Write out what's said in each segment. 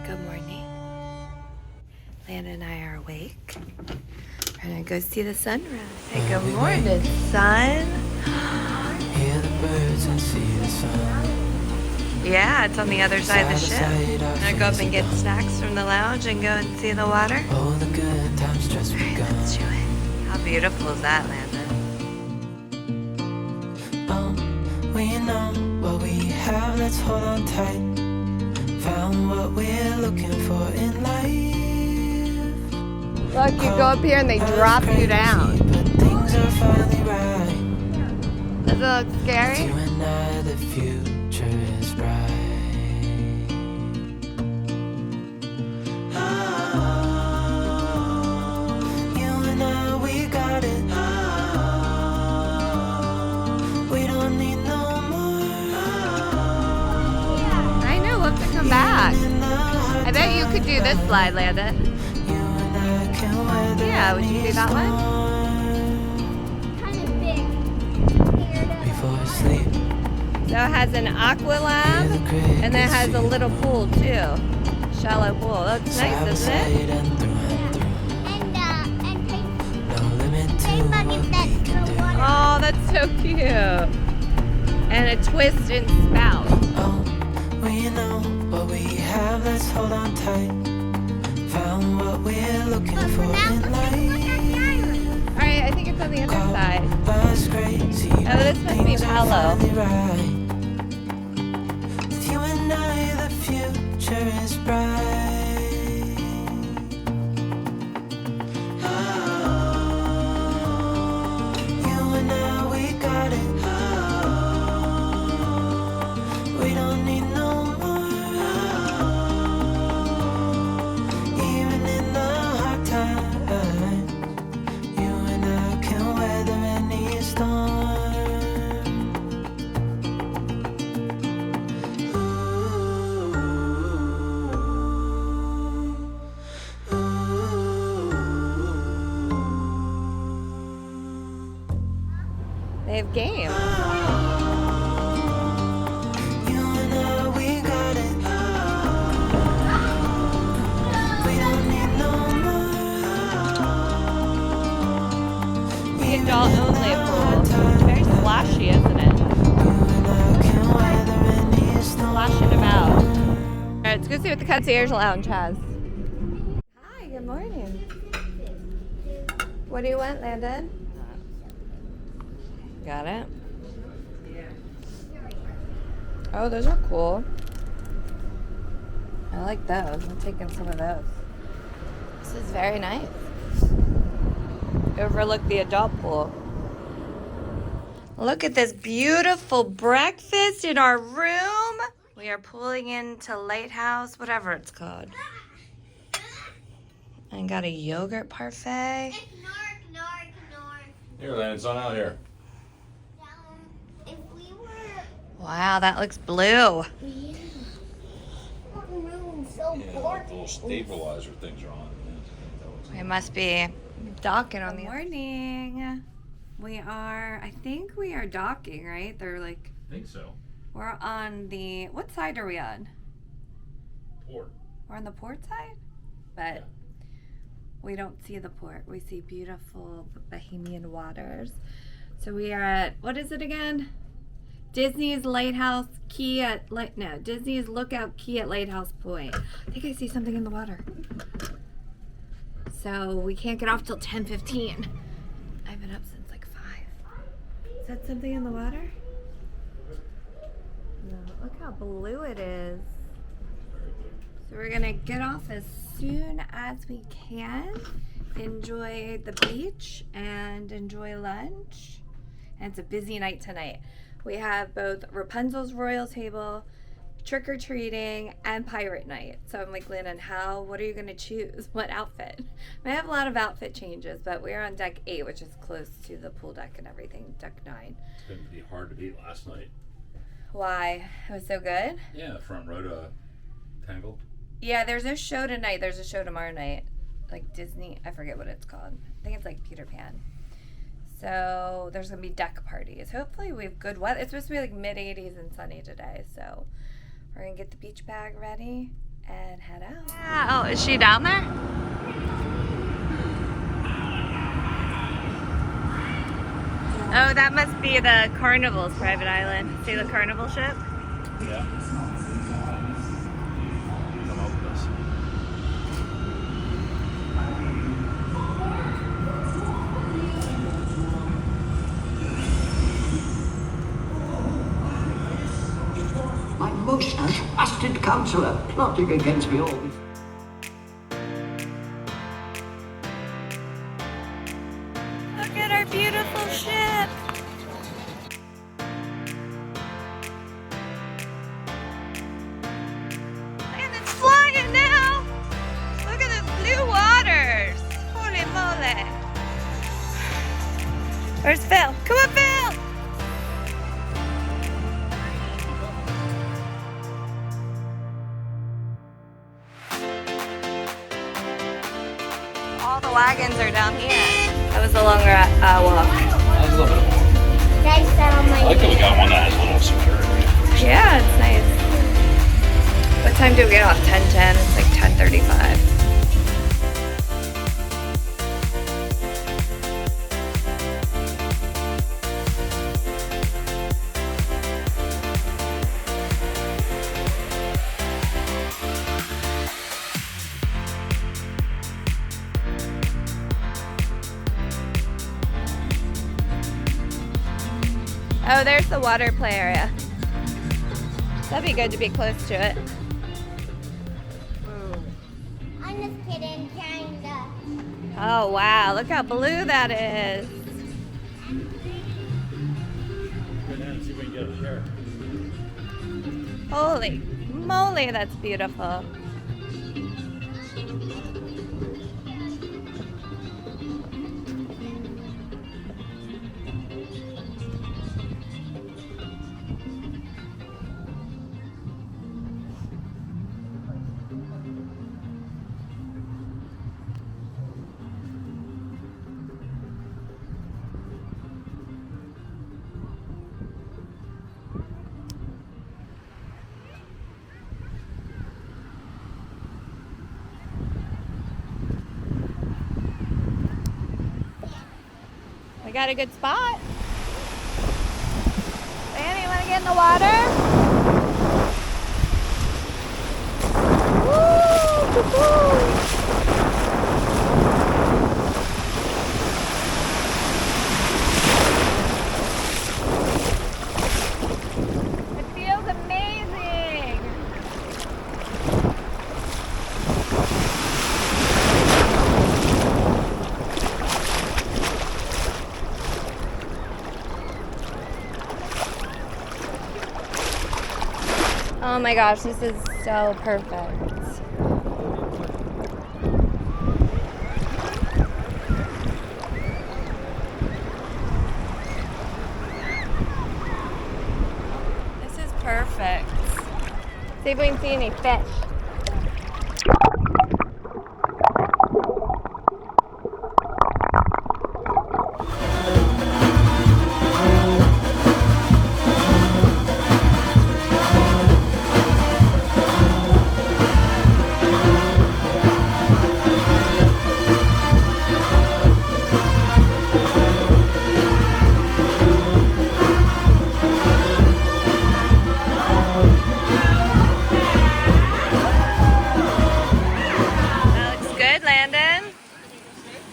Good morning. Lana and I are awake. We're gonna go see the sunrise. Hey, good morning, sun. Hear the birds and see the sun. Yeah, it's on the other side of the ship. I'm gonna go up and get snacks from the lounge and go and see the water. Oh, the good times just begun. Let's do it. How beautiful is that, Landon? We know what we have, let's hold on tight. Found what we're looking for in life. Look, you go up here and they drop you down. But things are finally right. Does it look scary? You and I, the future is bright. You and I, we got it. We don't need no more. I know, we'll have to come back. I bet you could do this slide, Landon. You and I can weather Yeah, would you do that one? Kind of big. before sleep. So it has an aqua lab, and then it has a little pool too. Shallow pool. That's nice, isn't it? And No limit to paint what buckets we that can fill do. water. Oh, that's so cute. And a twist and spout. Oh, we know what we have, let's hold on tight. Found what we're looking But for for now, in let's life. look at the island. All right, I think it's on the other side. Was crazy, Oh, this must be things are Palo. finally right. With you and I, the future is bright. You and I, we got it. We don't need no more. Even in the hard times, you and I can weather any storm. They have games. You and I, we got it. We don't need no more. The adult only pool. It's very splashy, isn't it? You and I can weather any storm. Splashing about. All right, let's go see what the concierge lounge has. Hi, good morning. What do you want, Landon? Got it. Oh, those are cool. I like those. I'm taking some of those. This is very nice. Overlook the adult pool. Look at this beautiful breakfast in our room. We are pulling into Lighthouse, whatever it's called. And got a yogurt parfait. Narc. Here, Landon, it's on out here. If we were Wow, that looks blue. room so Yeah, like boring. the little stabilizer things are on. We must be docking on the morning. We are, I think we are docking, right? They're like, I think so. we're on the, what side are we on? Port. We're on the port side? But we don't see the port. We see beautiful Bahamian waters. So we are at, what is it again? Disney's Lighthouse Key at, Disney's Lookout Key at Lighthouse Point. I think I see something in the water. So we can't get off till 10:15. I've been up since like 5. Is that something in the water? No, look how blue it is. So we're gonna get off as soon as we can, enjoy the beach and enjoy lunch. And it's a busy night tonight. We have both Rapunzel's Royal Table, trick-or-treating, and pirate night. So I'm like, Landon, what are you gonna choose? What outfit? I have a lot of outfit changes, but we're on deck 8, which is close to the pool deck and everything, deck 9. It's going to be hard to beat last night. Why? It was so good? Yeah, the front row to Tangled. Yeah, there's no show tonight. There's a show tomorrow night. Like Disney, I forget what it's called. I think it's like Peter Pan. So there's going to be deck parties. Hopefully we have good weather. It's supposed to be like mid-80s and sunny today. So we're going to get the beach bag ready and head out. Yeah, oh, is she down there? Oh, that must be the Carnival's private island. See the Carnival ship? Yeah. Come up with this. My most trusted counselor plotting against me all. Look at our beautiful ship. And it's flying now. Look at the blue waters. Holy moly. Where's Phil? Come on, Phil. All the wagons are down here. That was a longer walk. That was a little bit more. Guys, I like that we got one that has a little security. Yeah, it's nice. What time do we get off? 10:10. It's like 10:35. Oh, there's the water play area. That'd be good to be close to it. I'm just kidding, kinda. Oh wow, look how blue that is. Go down and see if we can get a share. Holy moly, that's beautiful. We got a good spot. Annie, wanna get in the water? Woo! Woo-hoo! It feels amazing. Oh my gosh, this is so perfect. This is perfect. See if we can see any fish. That looks good, Landon.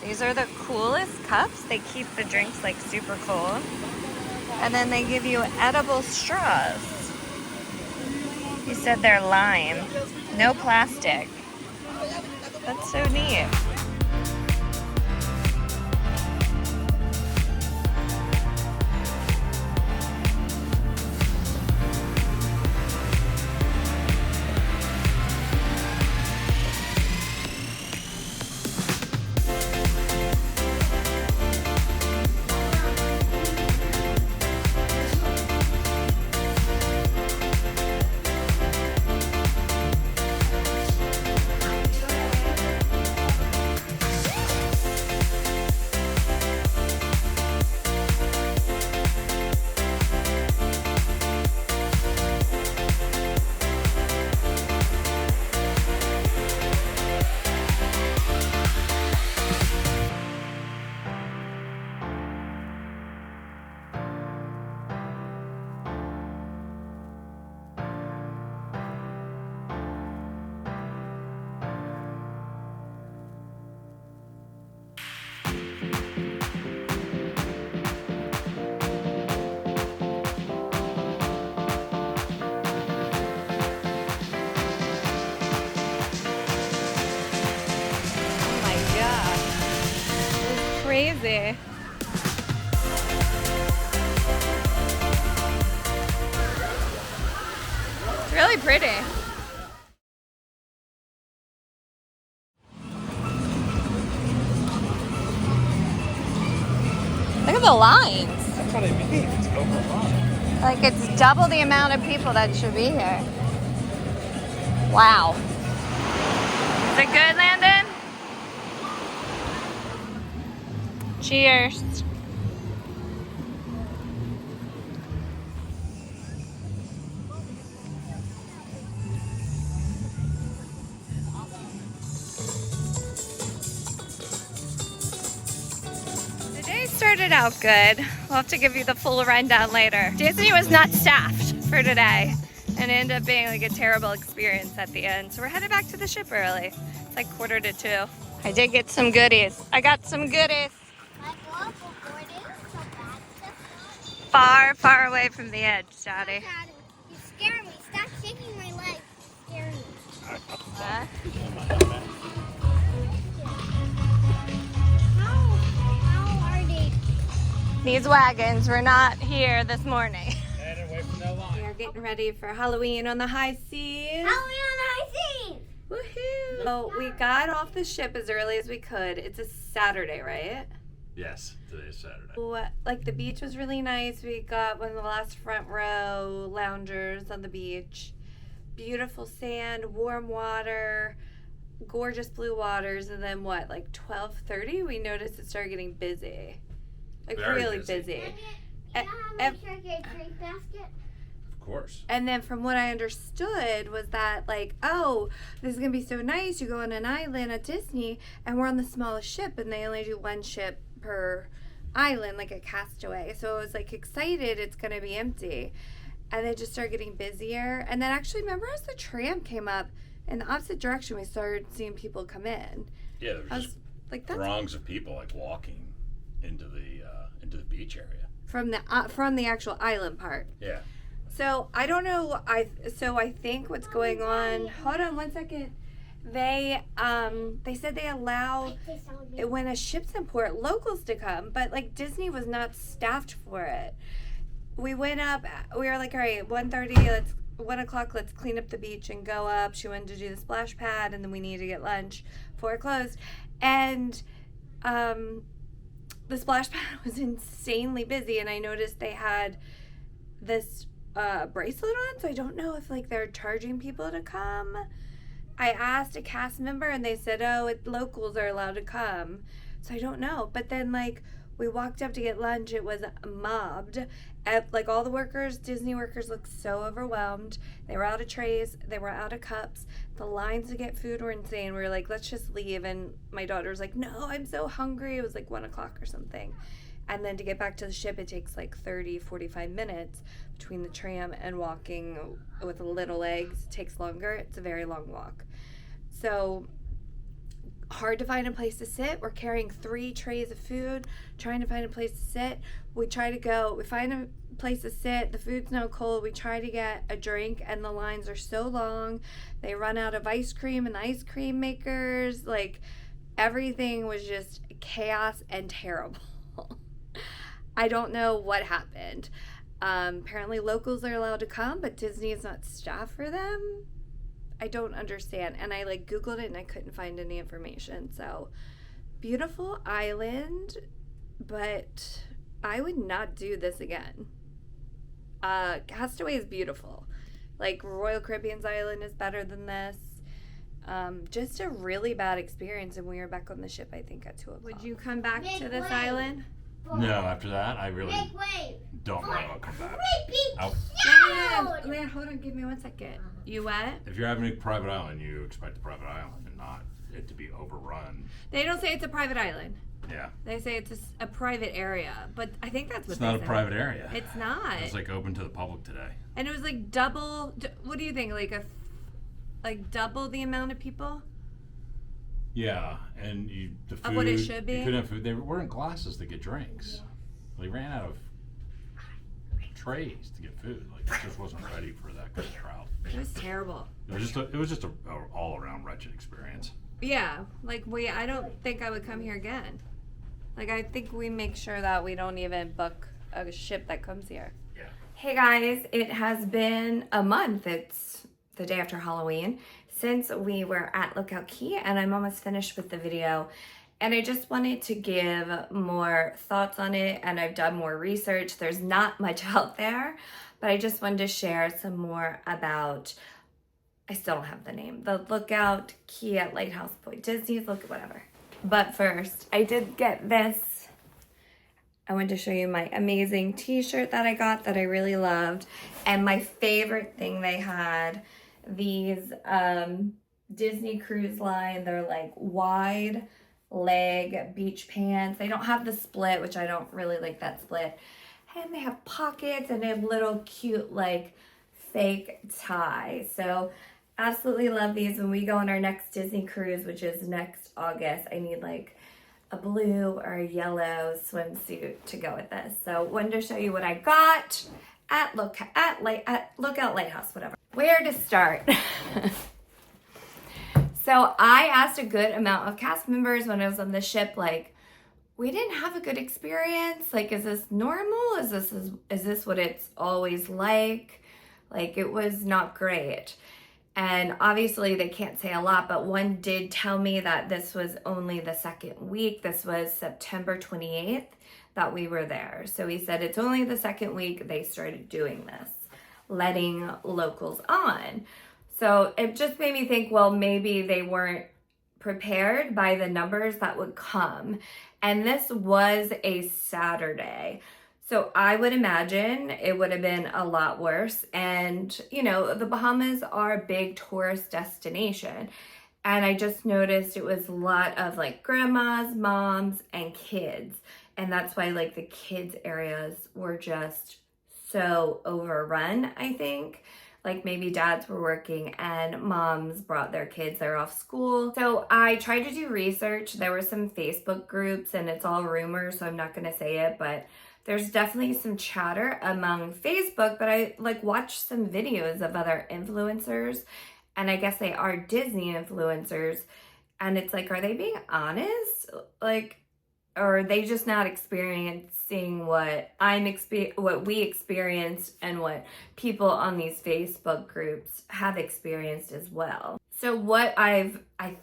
These are the coolest cups. They keep the drinks like super cold. And then they give you edible straws. You said they're lime. No plastic. That's so neat. lazy. It's really pretty. Look at the lines. That's what I mean. It's overrun. Like it's double the amount of people that should be here. Wow. Is it good, Landon? Cheers. The day started out good. We'll have to give you the full rundown later. Disney was not staffed for today and it ended up being like a terrible experience at the end. So we're headed back to the ship early. It's like 1:45. I did get some goodies. I got some goodies. Far, far away from the edge, Daddy. You scare me. Stop shaking my leg. You scare me. Huh? How are they? These wagons were not here this morning. And away from that line. We are getting ready for Halloween on the high seas. How are we on the high seas? Woohoo! So we got off the ship as early as we could. It's a Saturday, right? Yes, today is Saturday. Like the beach was really nice. We got one of the last front row loungers on the beach. Beautiful sand, warm water, gorgeous blue waters, and then what, like 12:30 we noticed it started getting busy. Like Very really You busy. busy. know how much I get a drink basket? Of course. And then from what I understood was that like, oh, this is gonna be so nice. You go on an island at Disney and we're on the smallest ship and they only do one ship per island, like a Castaway. So I was like excited it's gonna be empty. And then just started getting busier. And then actually remember as the tram came up in the opposite direction we started seeing people come in. Yeah, there I was was just like that's throngs of people like walking into the beach area. from the actual island part. Yeah. So I don't know. I think what's going on. Hold on one second. They said they allow when a ship's in port locals to come, but like Disney was not staffed for it. We went up. We were like, all right, 1:30. 1 o'clock. Let's clean up the beach and go up. She wanted to do the splash pad, and then we need to get lunch before it closed. And the splash pad was insanely busy, and I noticed they had this bracelet on, so I don't know if like they're charging people to come. I asked a cast member and they said, oh, locals are allowed to come, so I don't know. But then like we walked up to get lunch, it was mobbed. Like all the workers, Disney workers looked so overwhelmed. They were out of trays, they were out of cups. The lines to get food were insane. We were like, let's just leave, and my daughter was like, no, I'm so hungry. It was like 1 o'clock or something. And then to get back to the ship, it takes like 30-45 minutes between the tram and walking with little legs. It takes longer. It's a very long walk. So hard to find a place to sit. We're carrying 3 trays of food, trying to find a place to sit. We find a place to sit. The food's now cold. We try to get a drink and the lines are so long. They run out of ice cream and the ice cream makers. Like everything was just chaos and terrible. I don't know what happened. Apparently locals are allowed to come, but Disney is not staffed for them. I don't understand. And I like Googled it and I couldn't find any information. So beautiful island, but I would not do this again. Castaway is beautiful. Like Royal Caribbean's island is better than this. Just a really bad experience, and we were back on the ship I think at 2 o'clock. Would you come back to this island? No, after that, I really Big wave. don't want to come back. Repeat. I'll- Leanne, hold on, give me 1 second. You what? If you're having a private island, you expect a private island and not it to be overrun. They don't say it's a private island. Yeah. They say it's a private area, but I think that's what It's they not a said. private area. It's not. It's like open to the public today. And it was like double. What do you think? Like double the amount of people? Yeah, and the food. Of what it should be? You couldn't have food. They weren't glasses to get drinks. They ran out of trays to get food. Like it just wasn't ready for that kind of crowd. It was terrible. It was just a all around wretched experience. Yeah, like I don't think I would come here again. Like, I think we make sure that we don't even book a ship that comes here. Yeah. Hey guys, it has been a month. It's the day after Halloween since we were at Lookout Key, and I'm almost finished with the video. And I just wanted to give more thoughts on it, and I've done more research. There's not much out there, but I just wanted to share some more about, I still don't have the name, the Lookout Key at Lighthouse Point. Disney's Look, whatever. But first, I did get this. I wanted to show you my amazing t-shirt that I got that I really loved. And my favorite thing they had, these Disney Cruise Line, they're like wide leg beach pants. They don't have the split, which I don't really like that split. And they have pockets and they have little cute like fake tie. So absolutely love these. When we go on our next Disney cruise, which is next August, I need like a blue or a yellow swimsuit to go with this. So wanted to show you what I got at Lookout Lighthouse, whatever. Where to start? So I asked a good amount of cast members when I was on the ship, like, we didn't have a good experience. Like, is this normal? Is this what it's always like? Like, it was not great. And obviously they can't say a lot, but one did tell me that this was only the second week. This was September 28th that we were there. So he said it's only the second week they started doing this, letting locals on. So it just made me think, well, maybe they weren't prepared by the numbers that would come. And this was a Saturday. So I would imagine it would have been a lot worse. And, you know, the Bahamas are a big tourist destination. And I just noticed it was a lot of like grandmas, moms, and kids. And that's why like the kids areas were just so overrun, I think. Like maybe dads were working and moms brought their kids, they're off school. So I tried to do research. There were some Facebook groups and it's all rumors, so I'm not gonna say it, but there's definitely some chatter among Facebook, but I like watched some videos of other influencers, and I guess they are Disney influencers, and it's like, are they being honest? Like, or are they just not experiencing what we experienced and what people on these Facebook groups have experienced as well? So what I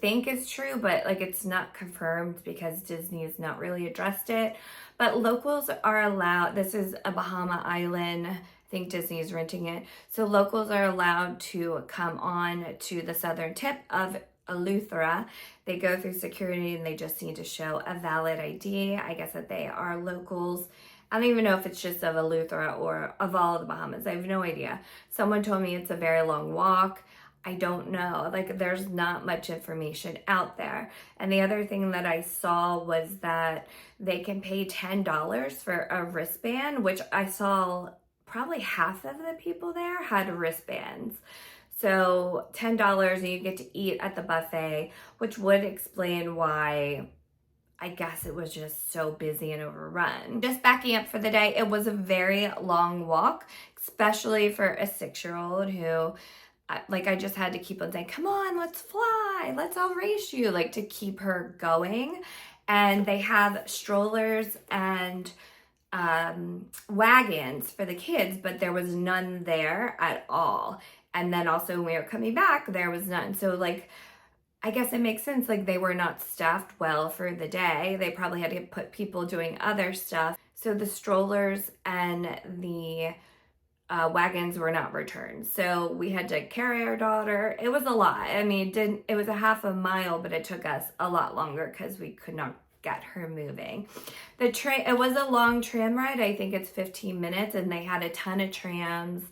think is true, but like it's not confirmed because Disney has not really addressed it, but locals are allowed, this is a Bahama island, I think Disney is renting it, so locals are allowed to come on to the southern tip of Eleuthera. They go through security and they just need to show a valid ID. I guess that they are locals. I don't even know if it's just of Eleuthera or of all of the Bahamas. I have no idea. Someone told me it's a very long walk. I don't know. Like, there's not much information out there. And the other thing that I saw was that they can pay $10 for a wristband, which I saw probably half of the people there had wristbands. So $10 and you get to eat at the buffet, which would explain why I guess it was just so busy and overrun. Just backing up for the day, it was a very long walk, especially for a 6-year-old who, like, I just had to keep on saying, come on, let's fly, let's all race you, like to keep her going. And they have strollers and wagons for the kids, but there was none there at all. And then also when we were coming back, there was none. So like, I guess it makes sense. Like they were not staffed well for the day. They probably had to put people doing other stuff. So the strollers and the wagons were not returned. So we had to carry our daughter. It was a lot. I mean, it was a half a mile, but it took us a lot longer because we could not get her moving. The train, it was a long tram ride. I think it's 15 minutes, and they had a ton of trams,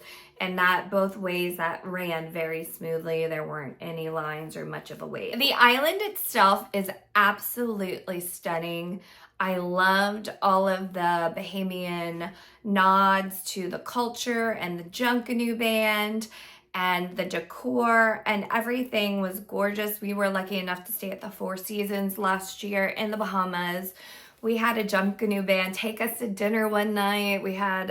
and that both ways that ran very smoothly. There weren't any lines or much of a wait. The island itself is absolutely stunning. I loved all of the Bahamian nods to the culture and the Junkanoo band and the decor, and everything was gorgeous. We were lucky enough to stay at the Four Seasons last year in the Bahamas. We had a Junkanoo band take us to dinner one night. We had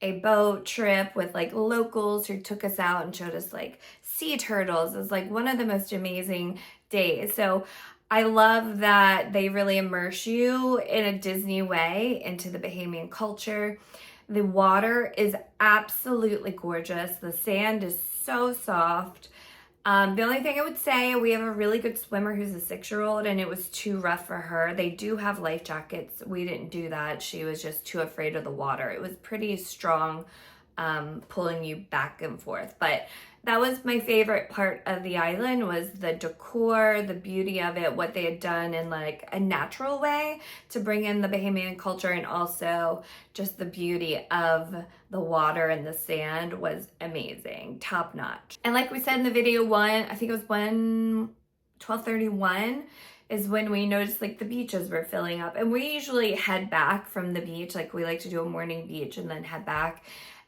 a boat trip with like locals who took us out and showed us like sea turtles. It was like one of the most amazing days. So I love that they really immerse you in a Disney way into the Bahamian culture. The water is absolutely gorgeous. The sand is so soft. The only thing I would say, we have a really good swimmer who's a 6-year-old, and it was too rough for her. They do have life jackets. We didn't do that. She was just too afraid of the water. It was pretty strong, pulling you back and forth. But that was my favorite part of the island, was the decor, the beauty of it, what they had done in like a natural way to bring in the Bahamian culture, and also just the beauty of the water and the sand was amazing, top notch. And like we said in the video I think it was 12:31 is when we noticed like the beaches were filling up, and we usually head back from the beach. Like we like to do a morning beach and then head back.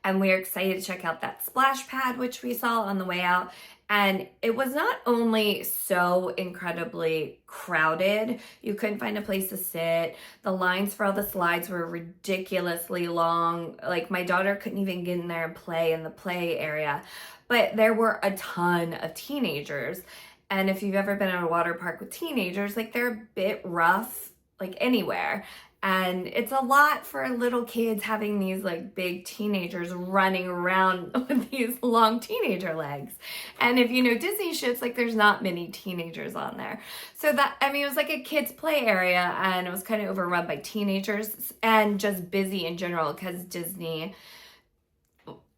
And we are excited to check out that splash pad, which we saw on the way out. And it was not only so incredibly crowded, you couldn't find a place to sit. The lines for all the slides were ridiculously long. Like my daughter couldn't even get in there and play in the play area. But there were a ton of teenagers. And if you've ever been at a water park with teenagers, like they're a bit rough, like anywhere. And it's a lot for little kids having these like big teenagers running around with these long teenager legs. And if you know Disney ships, like there's not many teenagers on there. So that, I mean, it was like a kids play area, and it was kind of overrun by teenagers and just busy in general because Disney,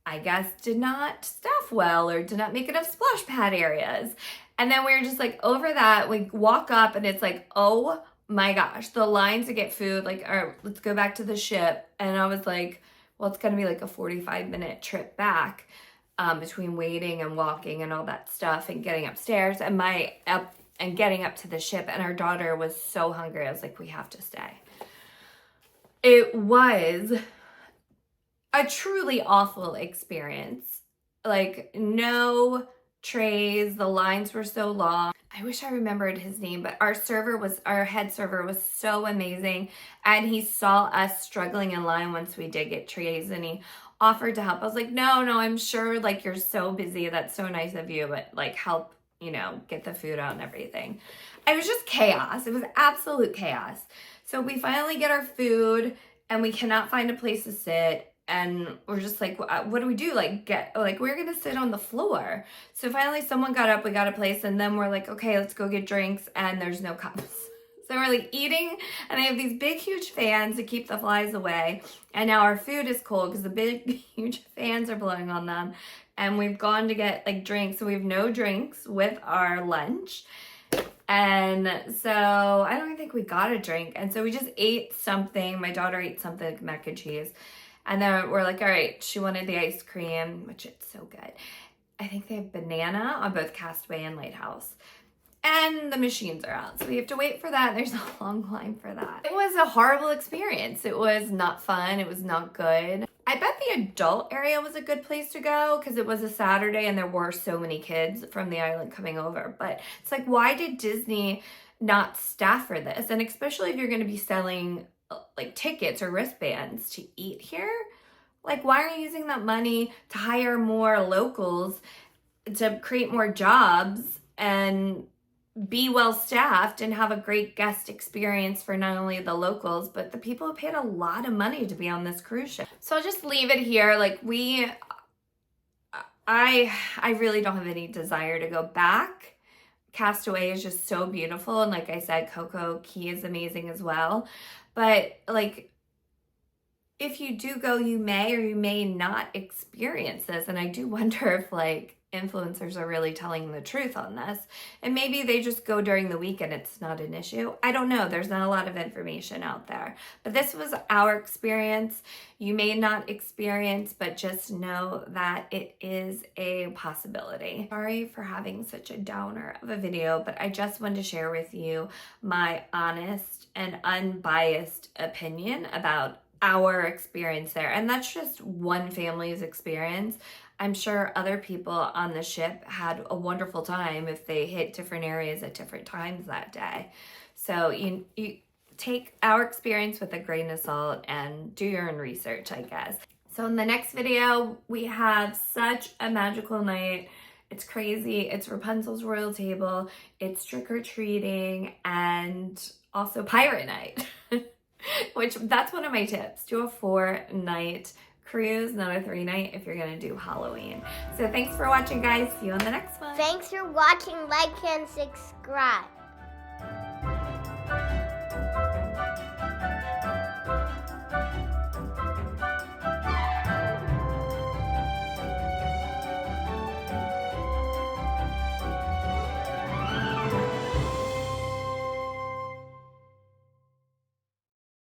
I guess, did not staff well or did not make enough splash pad areas. And then we were just like over that, we walk up and it's like, oh my gosh, the lines to get food, like, all right, let's go back to the ship. And I was like, well, it's gonna be like a 45-minute trip back between waiting and walking and all that stuff and getting upstairs and getting up to the ship. And our daughter was so hungry. I was like, we have to stay. It was a truly awful experience. Like no trays, the lines were so long. I wish I remembered his name, but our head server was so amazing, and he saw us struggling in line once we did get trays, and he offered to help. I was like, no, I'm sure, like, you're so busy, that's so nice of you, but like help, you know, get the food out and everything. It was just chaos. It was absolute chaos. So we finally get our food, and we cannot find a place to sit. And we're just like, what do we do? Like, we're going to sit on the floor. So finally someone got up, we got a place, and then we're like, okay, let's go get drinks, and there's no cups. So we're like eating, and they have these big, huge fans to keep the flies away. And now our food is cold because the big, huge fans are blowing on them. And we've gone to get like drinks. So we have no drinks with our lunch. And so I don't even think we got a drink. And so we just ate something. My daughter ate something like mac and cheese. And then we're like, all right, she wanted the ice cream, which it's so good. I think they have banana on both Castaway and Lighthouse. And the machines are out. So we have to wait for that. There's a long line for that. It was a horrible experience. It was not fun. It was not good. I bet the adult area was a good place to go because it was a Saturday and there were so many kids from the island coming over. But it's like, why did Disney not staff for this? And especially if you're going to be selling like tickets or wristbands to eat here, like why are you using that money to hire more locals to create more jobs and be well staffed and have a great guest experience for not only the locals but the people who paid a lot of money to be on this cruise ship? So I'll just leave it here. Like I really don't have any desire to go back. Castaway is just so beautiful, and like I said, Coco Key is amazing as well. But like, if you do go, you may or you may not experience this. And I do wonder if like influencers are really telling the truth on this. And maybe they just go during the week and it's not an issue. I don't know. There's not a lot of information out there. But this was our experience. You may not experience, but just know that it is a possibility. Sorry for having such a downer of a video, but I just wanted to share with you my honest and unbiased opinion about our experience there. And that's just one family's experience. I'm sure other people on the ship had a wonderful time if they hit different areas at different times that day. So you take our experience with a grain of salt and do your own research, I guess. So in the next video, we have such a magical night. It's crazy. It's Rapunzel's Royal Table. It's trick-or-treating and also Pirate Night, which that's one of my tips. Do a 4-night cruise, not a 3-night if you're gonna do Halloween. So thanks for watching, guys. See you on the next one. Thanks for watching, like, and subscribe.